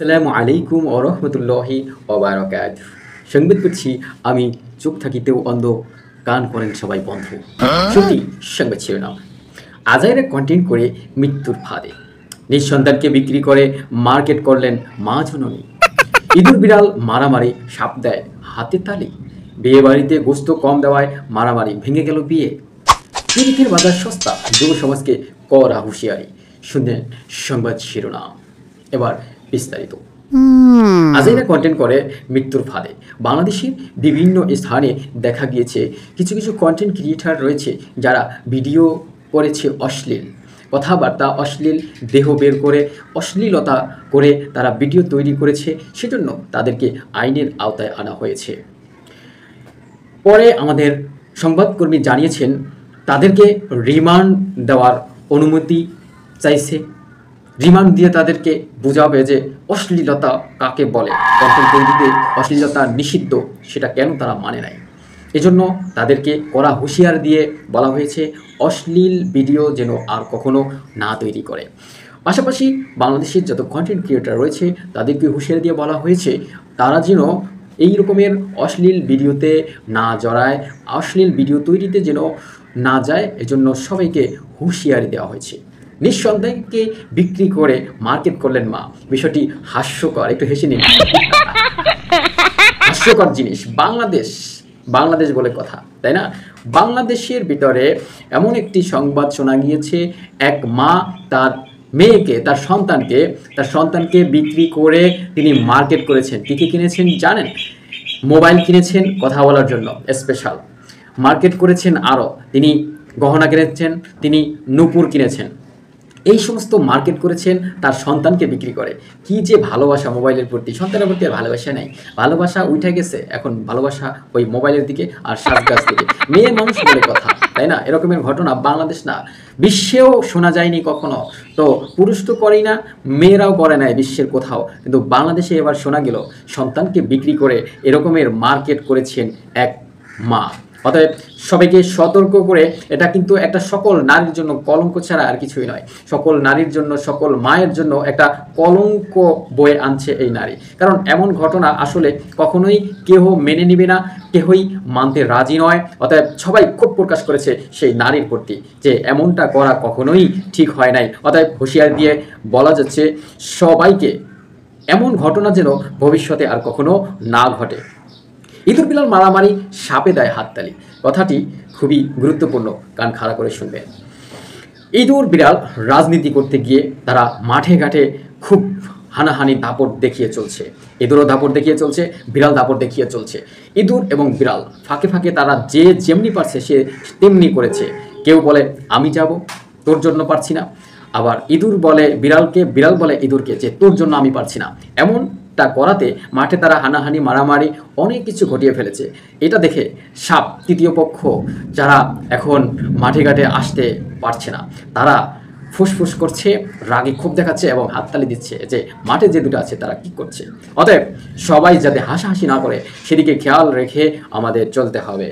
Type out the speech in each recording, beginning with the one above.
আসসালামু আলাইকুম ওয়া রাহমাতুল্লাহি ওয়া বারাকাতুহু। সংবাদ পড়ছি আমি, চোখ থাকিতেও অন্ধ, কান করেন সবাই বন্ধ। শুনতি সংবাদ শিরোনাম। আজাইরা কন্টেন্ট করে মৃত্যুর ফাঁদে, নিজ সন্তানকে বিক্রি করে মার্কেট করলেন মা জননী। ইঁদুর বিড়াল মারামারি, সাপ দেয় হাতে তালি। বিয়ে বাড়িতে গোস্ত কম দেওয়ায় মারামারি, ভেঙে গেল বিয়ে। পিরিতের বাজার সস্তা, যুব সমাজকে কড়া হুঁশিয়ারি। শুনলেন সংবাদ শিরোনাম, এবার বিস্তারিত। আজাইরা কন্টেন্ট করে মৃত্যুর ফাঁদে। বাংলাদেশের বিভিন্ন স্থানে দেখা গিয়েছে কিছু কিছু কন্টেন্ট ক্রিয়েটার রয়েছে যারা ভিডিও করেছে অশ্লীল কথাবার্তা, অশ্লীল দেহ বের করে অশ্লীলতা করে তারা ভিডিও তৈরি করেছে, সেজন্য তাদেরকে আইনের আওতায় আনা হয়েছে। পরে আমাদের সংবাদকর্মী জানিয়েছেন তাদেরকে রিমান্ড দেওয়ার অনুমতি চাইছে। রিমান্ড দিয়ে তাদেরকে বোঝাবে যে অশ্লীলতা কাকে বলে, কন্টেন্ট তৈরিতে অশ্লীলতা নিষিদ্ধ, সেটা কেন তারা মানে নাই। এজন্য তাদেরকে কড়া হুঁশিয়ার দিয়ে বলা হয়েছে অশ্লীল ভিডিও যেন আর কখনো না তৈরি করে। পাশাপাশি বাংলাদেশের যত কন্টেন্ট ক্রিয়েটার রয়েছে তাদেরকে হুঁশিয়ার দিয়ে বলা হয়েছে তারা যেন এই রকমের অশ্লীল ভিডিওতে না জড়ায়, অশ্লীল ভিডিও তৈরিতে যেন না যায়। এজন্য সবাইকে হুঁশিয়ারি দেওয়া হয়েছে। নিঃসন্তানকে বিক্রি করে মার্কেট করলেন মা। বিষয়টি হাস্যকর, একটু হেসে নিন। হাস্যকর জিনিস। বাংলাদেশ বলে কথা, তাই না? বাংলাদেশের ভিতরে এমন একটি সংবাদ শোনা গিয়েছে, এক মা তার মেয়েকে, তার সন্তানকে বিক্রি করে তিনি মার্কেট করেছেন। কী কী কিনেছেন জানেন? মোবাইল কিনেছেন কথা বলার জন্য স্পেশাল, মার্কেট করেছেন আরও, তিনি গহনা কিনেছেন, তিনি নূপুর কিনেছেন, এই সমস্ত মার্কেট করেছেন তার সন্তানকে বিক্রি করে। কি যে ভালোবাসা মোবাইলের প্রতি, সন্তানের প্রতি আর ভালোবাসা নেই, ভালোবাসা উঠে গেছে, এখন ভালোবাসা ওই মোবাইলের দিকে আর সাজগাছ দিকে। মেয়ে মানুষ বলে কথা, তাই না? এরকমের ঘটনা বাংলাদেশ না, বিশ্বেও শোনা যায়নি কখনো। তো পুরুষ তো করেই না, মেয়েরাও করে নাই বিশ্বের কোথাও, কিন্তু বাংলাদেশে এবার শোনা গেল সন্তানকে বিক্রি করে এরকমের মার্কেট করেছেন এক মা। অতএব সবাইকে সতর্ক করে, এটা কিন্তু একটা সকল নারীর জন্য কলঙ্ক ছাড়া আর কিছুই নয়। সকল নারীর জন্য, সকল মায়ের জন্য একটা কলঙ্ক বয়ে আনছে এই নারী। কারণ এমন ঘটনা আসলে কখনোই কেউ মেনে নিবে না, কেউই মানতে রাজি নয়। অতএব সবাই ক্ষোভ প্রকাশ করেছে সেই নারীর প্রতি যে এমনটা করা কখনোই ঠিক হয় নাই। অতএব হুঁশিয়ারি দিয়ে বলা যাচ্ছে সবাইকে এমন ঘটনা যেন ভবিষ্যতে আর কখনো না ঘটে। ইঁদুর বিড়াল মারামারি, সাপে দেয় হাততালি। কথাটি খুবই গুরুত্বপূর্ণ, কান খাড়া করে শুনবেন। ইঁদুর বিড়াল রাজনীতি করতে গিয়ে তারা মাঠে ঘাটে খুব হানাহানি দাপট দেখিয়ে চলছে। ইঁদুরও দাপট দেখিয়ে চলছে, বিড়াল দাপট দেখিয়ে চলছে। ইঁদুর এবং বিড়াল ফাঁকে ফাঁকে তারা যে যেমনি পারছে সে তেমনি করেছে। কেউ বলে আমি যাব, তোর জন্য পারছি না। আবার ইঁদুর বলে বিড়ালকে, বিড়াল বলে ইঁদুরকে যে তোর জন্য আমি পারছি না। এমনটা করাতে মাঠে তারা হানাহানি, মারামারি, অনেক কিছু ঘটিয়ে ফেলেছে। এটা দেখে সাপ, তৃতীয় পক্ষ, যারা এখন মাঠে ঘাটে আসতে পারছে না, তারা ফুসফুস করছে, রাগে ক্ষোভ দেখাচ্ছে এবং হাততালি দিচ্ছে যে মাঠে যে দুটো আছে তারা কি করছে। অতএব সবাই যাতে হাসাহাসি না করে সেদিকে খেয়াল রেখে আমাদের চলতে হবে।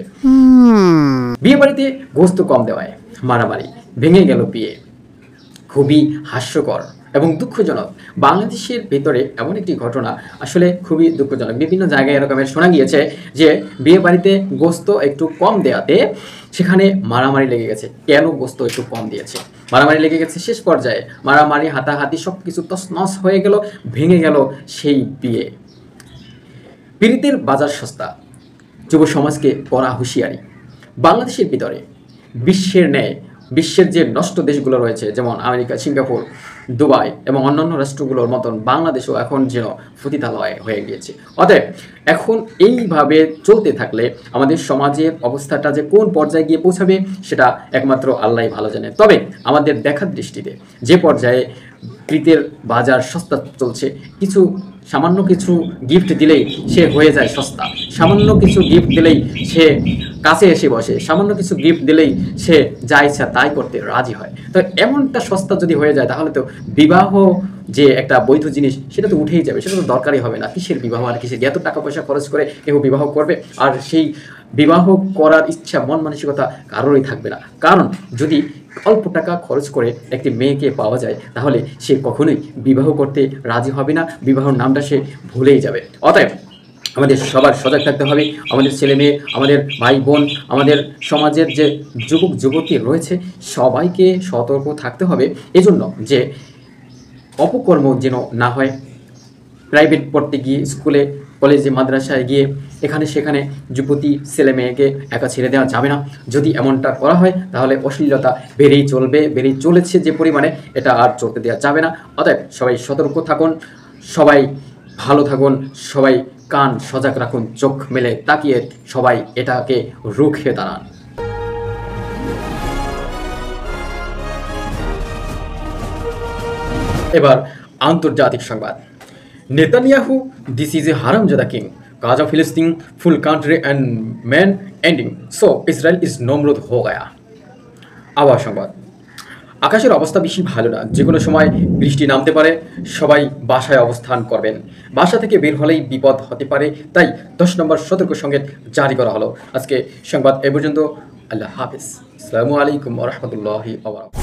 বিয়ে বাড়িতে গোস্ত কম দেওয়ায় মারামারি, ভেঙে গেল বিয়ে। খুবই হাস্যকর এবং দুঃখজনক। বাংলাদেশের ভেতরে এমন একটি ঘটনা আসলে খুবই দুঃখজনক। বিভিন্ন জায়গায় এরকমের শোনা গিয়েছে যে বিয়ে বাড়িতে গোস্ত একটু কম দেওয়াতে সেখানে মারামারি লেগে গেছে। কেন গোস্ত একটু কম দিয়েছে, মারামারি লেগে গেছে। শেষ পর্যায়ে মারামারি, হাতাহাতি, সব কিছু তছনছ হয়ে গেল, ভেঙে গেল সেই বিয়ে। পিরিতের বাজার সস্তা, যুব সমাজকে কড়া হুঁশিয়ারি। বাংলাদেশের ভিতরে বিশ্বের ন্যায়, বিশ্বের যে নষ্ট দেশগুলো রয়েছে যেমন আমেরিকা, সিঙ্গাপুর, দুবাই এবং অন্যান্য রাষ্ট্রগুলোর মতন বাংলাদেশও এখন যেন পতিতালয় হয়ে গিয়েছে। অতএব এখন এইভাবে চলতে থাকলে আমাদের সমাজের অবস্থাটা যে কোন পর্যায়ে গিয়ে পৌঁছাবে সেটা একমাত্র আল্লাহই ভালো জানে। তবে আমাদের দেখার দৃষ্টিতে যে পর্যায়ে পিরিতের বাজার সস্তা চলছে, সামান্য কিছু গিফট দিলেই সে হয়ে যায় সস্তা, সামান্য কিছু গিফট দিলেই সে কাছে এসে বসে, সামান্য কিছু গিফট দিলেই সে যা ইচ্ছা তাই করতে রাজি হয়। তো এমনটা সস্তা যদি হয়ে যায় তাহলে তো বিবাহ যে একটা বৈধ জিনিস সেটা তো উঠেই যাবে, সেটা তো দরকারই হবে না। কিসের বিবাহ আর কিসের, এত টাকা পয়সা খরচ করে কেউ বিবাহ করবে আর সেই বিবাহ করার ইচ্ছা, মন মানসিকতা কারোরই থাকবে না। কারণ যদি অল্প টাকা খরচ করে একটি মেয়েকে পাওয়া যায়, তাহলে সে কখনোই বিবাহ করতে রাজি হবে না, বিবাহর নামটা সে ভুলেই যাবে। অতএব আমাদের সবার সজাগ থাকতে হবে। আমাদের ছেলে মেয়ে, আমাদের ভাই বোন, আমাদের সমাজের যে যুবক যুবতী রয়েছে, সবাইকে সতর্ক থাকতে হবে এজন্য যে অপকর্ম যেন না হয়। প্রাইভেট পড়তে গিয়ে, স্কুলে কলেজে মাদ্রাসায় গিয়ে এখানে সেখানে যুবতী ছেলে মেয়েকে একা ছেড়ে দেওয়া যাবে না। যদি এমনটা করা হয় তাহলে অশ্লীলতা বেড়েই চলবে, বেড়েই চলেছে যে পরিমাণে, এটা আর চলতে দেওয়া যাবে না। অতএব সবাই সতর্ক থাকুন, সবাই ভালো থাকুন, সবাই কান সজাগ রাখুন, চোখ মেলে তাকিয়ে সবাই এটাকে রুখে দাঁড়ান। এবার আন্তর্জাতিক সংবাদ। নেতানিয়াহু, দিস ইজ এ হারামজাদা কিং, গাজা ফিলিস্তিন full country and man ending, so Israel is নমরুদ হো গায়া। আবহাওয়া সংবাদ। আকাশের অবস্থা বেশি ভালো না, যে কোনো সময় বৃষ্টি নামতে পারে, সবাই বাসায় অবস্থান করবেন। বাসা থেকে বের হলেই বিপদ হতে পারে, তাই 10 নম্বর সতর্ক সংকেত জারি করা হলো। আজকে সংবাদ এ পর্যন্ত। আল্লাহ হাফিজ। আসসালামু আলাইকুম ওয়া রাহমাতুল্লাহি ওয়া বারাকাতুহু।